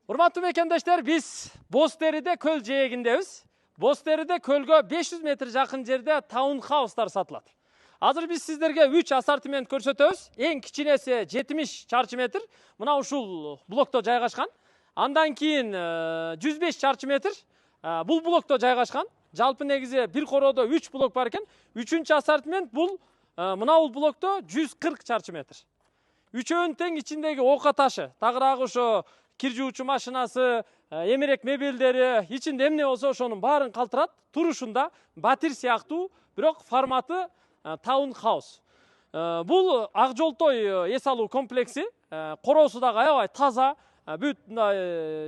Урматтуу мекендештер, биз Бозтериде көл жээгиндебиз. Бозтериде көлгө 500 метр жакын жерде таунхаустар сатылат. Азыр биз сиздерге 3 ассортимент көрсөтөбүз. Эң кичинеси 70 чарчы метр. Мына ушул блокто жайгашкан. Андан кийин 105 чарчы метр бул блокто жайгашкан. Жалпы негизи бир короодо 3 блок бар экен. Үчүнчү ассортимент бул мына бул блокто 140 чарчы метр. Үчөөнүн тең ичиндеги ока ташы, тагыраагы ошо кир жуучу машинасы, эмерек мебелдери, ичинде эмне болсо ошонун баарын калтырат. Турушунда батир сыяктуу, бирок форматы таунхаус. Бул ак жолтой эс алуу комплекси, короосу дагы аябай таза, бүт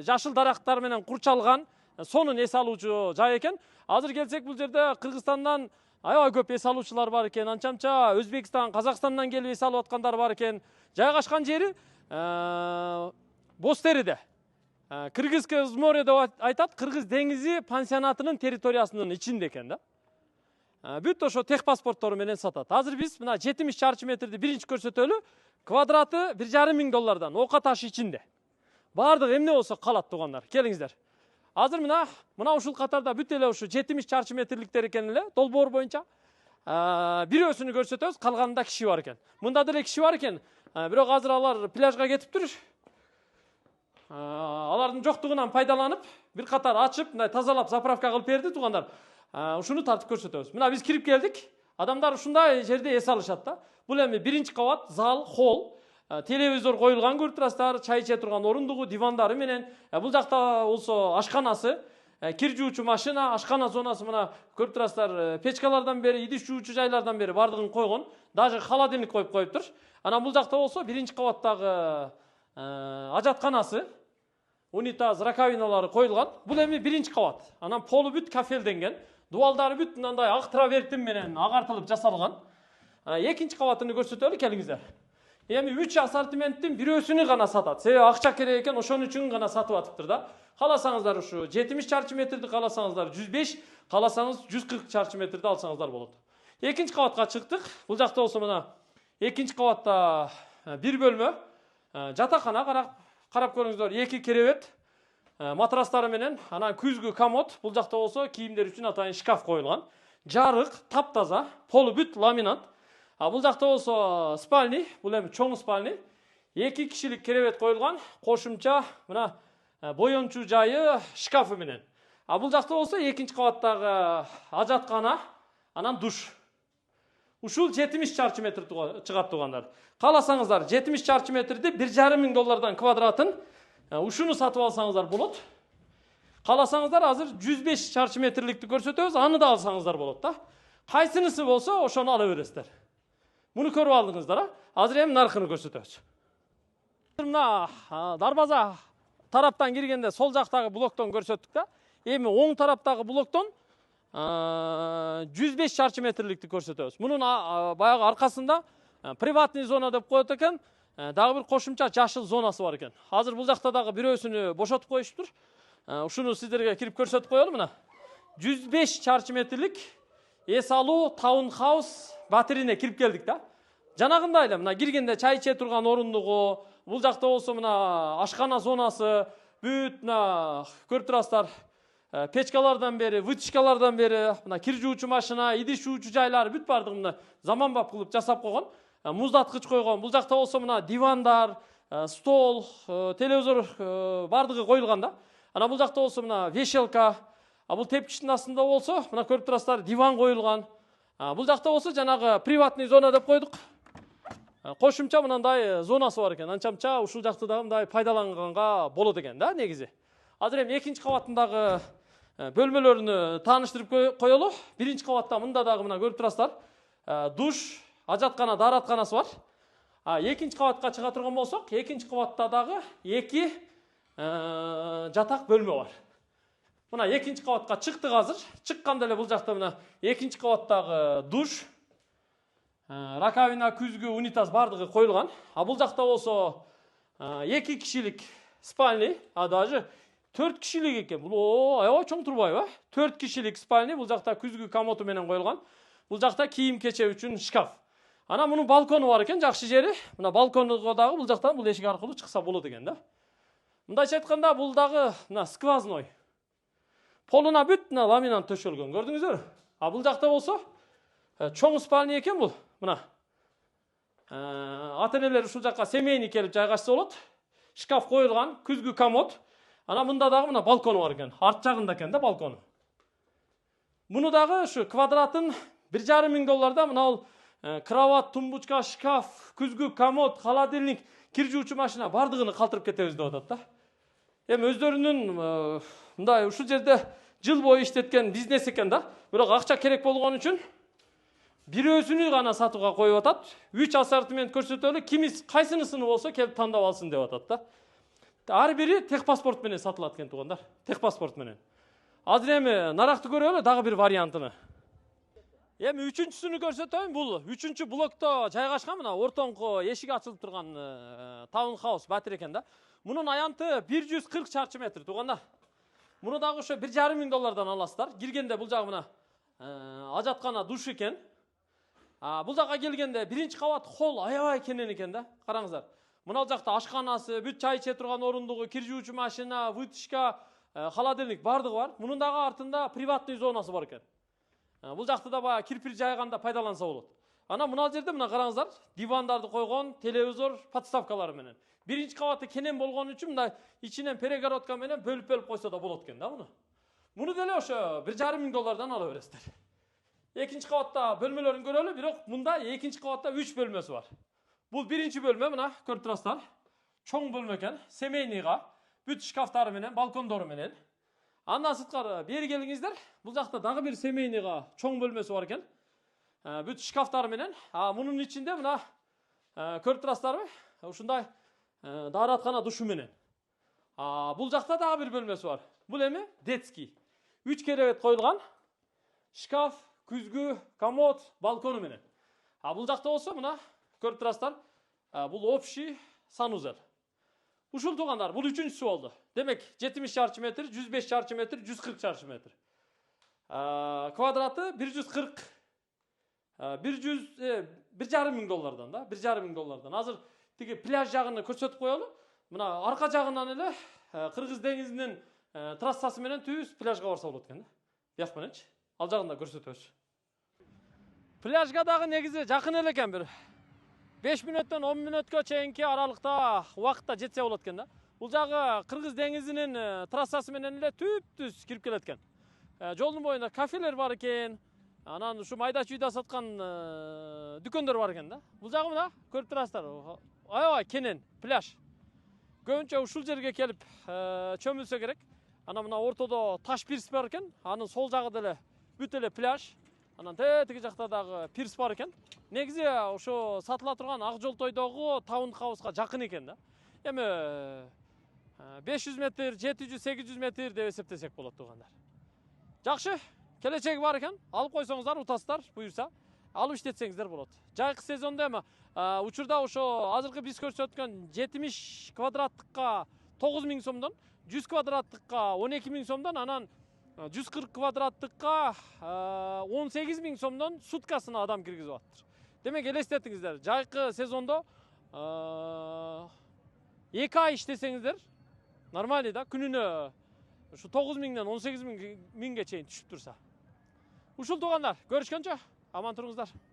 жашыл дарактар менен курчалган, сонун эс алуучу жай экен. Азыр келсек бул жерде Кыргызстандан аябай көп эс алуучулар бар экен. Анчамча Өзбекстан, Казакстандан келип эс алып аткандар бар экен. Жайгашкан жери Бозтериде. Кыргызское взморье деп айтат, Кыргыз деңизи пансионатынын территориясынын ичинде экен да. Бүт ошо тех паспорттору менен сатат. Азыр биз мына 70 чарчы метрди биринчи көрсөтөлү, квадраты $1,500 ока таш ичинде. Бардыгы эмне болсо калат туугандар. Келиңиздер. Азыр мына ушул катарда бүт эле ушу 70 чарчы метрликтер экен эле, долбоор боюнча. Бирөөсүнү көрсөтөбүз, калганында киши бар экен. Мында деле киши бар экен. Бирок азыр алар пляжга кетиптир. Алардын жоктугунан пайдаланып, бир катар ачып, мындай тазалап, заправка кылып берди туугандар. Ушуну тартып көрсөтөбүз. Мына биз кирип келдик. Адамдар ушундай жерде эс алышат да. Бул эми биринчи кабат, зал, холл, телевизор коюлган, көрүп турасыздар, чай иче турган орундугу, дивандары менен. Бул жакта болсо ашканасы, кир жуучу машина, ашкана зонасы, мына көрүп турасыздар, печкалардан бери, идиш жуучу жайлардан бери бардыгын койгон. Даже холодильник коюп коюптур. Анан бул жакта болсо биринчи кабаттагы ажатканасы, унитаз, раковиналары коюлган. Бул эми биринчи кабат. Анан полу бүт кафелденген. Дубалдары бүт мындай ак травертин менен агартылып жасалган. Экинчи кабатын көрсөтөлү, келиңиздер. Эми 3 ассортименттин бирөөсүнү гана сатат. Себеби акча керек экен, ошон үчүн гана сатып атыптыр да. Каласаңыздар ушу 70 чарчы метрди, каласаңыздар 105, каласаңыз 140 чарчы метрди алсаңыздар болот. Экинчи кабатка чыктык. Бул жакта болсо мына экинчи кабатта бир бөлмө, жатакана карап көрүңүздөр, 2 керебет, матрастары менен, анан күзгү комод, бул жакта болсо кийимдер үчүн атайын шкаф коюлган. Жарык, таптаза, полу бүт ламинат. Бул жакта болсо спальни, бул эми чоң спальни. 2 кишилик керебет коюлган, кошумча мына боёнчу жайы шкафы менен. Бул жакта болсо экинчи кабаттагы ажаткана, анан душ. Ушул 70 чарчы метр чыгат туугандар. Каласаңыздар 70 чарчы метрди $1,500 квадратын ушуну сатып алсаңыздар болот. Каласаңыздар азыр 105 чарчы метрликти көрсөтөбүз, аны да алсаңыздар болот да. Кайсынысы болсо ошону ала бересиздер. Муну көрүп алдыңыздар, азыр эми наркыны көрсөтөбүз. Мына дарбаза тараптан киргенде сол жактагы блоктон көрсөттүк да. Эми оң тараптагы блоктон 105 чарчы метрликти көрсөтөбүз. Мунун баягы аркасында приватный зона деп коет экен, дагы бир кошумча жашыл зонасы бар экен. Азыр бул жакта дагы бирөөсүнү бошотуп коюштур. Ушуну сиздерге кирип көрсөтүп коелу мына. 105 чарчы метрлик эс алуу таунхаус батирине кирип келдик да. Жанагындай эле мына киргенде чай иче турган орундугу, бул жакта болсо мына ашкана зонасы, бүт мына көрүп турасыздар, печкалардан бери, вытяжкалардан бери, мына кир жуучу машина, идиш жуучу жайлары бүт бардыгы мына заманбап кылып жасап койгон. Муздаткыч койгон. Бул жакта болсо мына дивандар, стол, телевизор бардыгы коюлган да. Анан бул жакта болсо мына вешалка, бул тепкичтин астында болсо мына көрүп турасыздар, диван коюлган. Бул жакта болсо жанагы приватный зона деп койдук. Кошумча мындай зонасы бар экен. Анчамча ушул жакты дагы мындай пайдаланганга болот экен да негизи. Азыр эми экинчи кабатындагы бөлмөлөрүнү тааныштырып коелу. Биринчи кабатта мында дагы мына көрүп турасыздар, душ, ажаткана, дааратканасы бар. Экинчи кабатка чыга турган болсок, экинчи кабатта дагы 2 жатак бөлмө бар. Мына экинчи кабатка чыктык азыр. Чыкканда эле бул жакта мына экинчи кабаттагы душ, раковина, күзгү, унитаз бардыгы коюлган. Бул жакта болсо 2 кишилик спальни, даже 4 кишилик экен. Бул аябай чоң турбайбы? 4 кишилик спальни, бул жакта күзгү комоту менен коюлган. Бул жакта кийим кече үчүн шкаф. Анан мунун балкону бар экен, жакшы жери. Мына балконго дагы бул жактан бул эшик аркылуу чыкса болот экен да. Мындайча айтканда бул дагы мына сквозной. Полуна бүт мына ламинат төшөлгөн. Көрдүңүздөр? А бул жакта болсо чоң спальня экен бул. Мына. Ата-энелер ушул жакка семейный келип жайгашса болот. Шкаф коюлган, күзгү комод. Ана мында дагы мына балкону бар экен. Арт жагында экен да балкону. Муну дагы ушу квадратын $1,5 мына ал кровать, тумбучка, шкаф, күзгү комод, холодильник, кир жуучу машина бардыгын калтырып кетебиз деп атат да. Эми өздөрүнүн мындай ушул жерде жыл бою иштеткен бизнес экен да. Бирок акча керек болгон үчүн бирөөсүнү гана сатууга коюп атат. 3 ассортимент көрсөтөлү, кимис кайсынысыны болсо келип тандап алсын деп атат да. Ар бири техпаспорт менен сатылат экен туугандар. Техпаспорт менен. Азыр эми наракты көрөлү дагы бир вариантыны. Эми үчүнчүсүнү көрсөтөйүн. Бул 3-чү блокто жайгашкан мына ортоңку эшиги ачылып турган таунхаус батир экен да. Мунун аянты 140 чарчы метр туугандар. Муну дагы ошо $1,5 аласыздар. Киргенде бул жагы мына ажаткана, душ экен. Бул жакка келгенде биринчи кабат холл аябай кенен экен да. Караңыздар. Мына жакта ашканасы, бүт чай иче турган орундугу, кир жуучу машина, вытяжка, холодильник бардыгы бар. Мунун дагы артында приватный зонасы бар экен. Бул жакта да баягы кирпич жайганда пайдаланса болот. Ана мына жерде мына караңыздар, дивандарды койгон, телевизор, подставкалары менен. Биринчи кабаты кенен болгон үчүн мындай ичинен перегородка менен бөлүп койсо да болот экен да муну. Муну деле ошо $1,5 ала бересиздер. Экинчи кабатта бөлмөлөрүн көрөлү, бирок мында экинчи кабатта 3 бөлмөсү бар. Бул биринчи бөлмө, мына көрүп турасыздар. Чоң бөлмө экен, семейныйга, бүт шкафтары менен, балкондору менен. Андан сырткары бери келиңиздер. Бул жакта дагы бир семейныйга чоң бөлмөсү бар экен. Бүт шкафтары менен. Мунун ичинде мына көрүп турасыздарбы? Ушундай даараткана душу менен. Бул жакта дагы бир бөлмөсү бар. Бул эми детский. 3 керебет коюлган. Шкаф, күзгү, комод, балкону менен. Бул жакта болсо мына көрүп турасыздар. Бул общий санузел. Ушул туугандар, бул үчүнчүсү болду. Демек 70 чарчы метр, 105 чарчы метр, 140 чарчы метр. Квадраты $140 $1,5 да, $1,5. Азыр тиги пляж жагын көрсөтүп коелу. Мына арка жагынан эле Кыргыз деңизинин трассасы менен түз пляжга барса болот экен да. Бияк мененчи. Ал жагын да көрсөтөбүз. Пляжга дагы негизи жакын эле экен, бир 5 мүнөттөн 10 мүнөткө чейинки аралыкта убакытта жетсе болот экен да. Бул жагы Кыргыз деңизинин трассасы менен эле түп-түз кирип келет экен. Жолдун боюнда кафелер бар экен. Анан ушу майда чүйдө саткан дүкөндөр бар экен да. Бул жагы мына көрүп турасыздар. Аябай кенен пляж. Көбүнчө ушул жерге келип чөмүлсө керек. Анан мына ортодо таш пирс бар экен. Анын сол жагы деле бүт эле пляж. Анан тиги жакта дагы пирс бар экен. Негизи ошо сатыла турган Ак Жол тойдогу таунхауска жакын экен да. Эми 500 метр, 700, 800 метр деп эсептесек болот туугандар. Жакшы, келечеги бар экен. Алып койсоңуздар, утасыздар, буюрса, алып иштетсеңиздер болот. Жайкы сезондо эми учурда ошо азыркы биз көрсөткөн 70 квадраттыкка 9000 сомдон, 100 квадраттыкка 12000 сомдон, анан 140 квадраттыкка 18000 сомдон суткасына адам киргизип атыптыр. Демек элестетиңиздер, жайкы сезондо 2 ай иштесеңиздер нормалый да, күнүнө ушу 9000ден 18000 чейин түшүп турса. Ушул туугандар, көрүшкөнчө аман туруңуздар.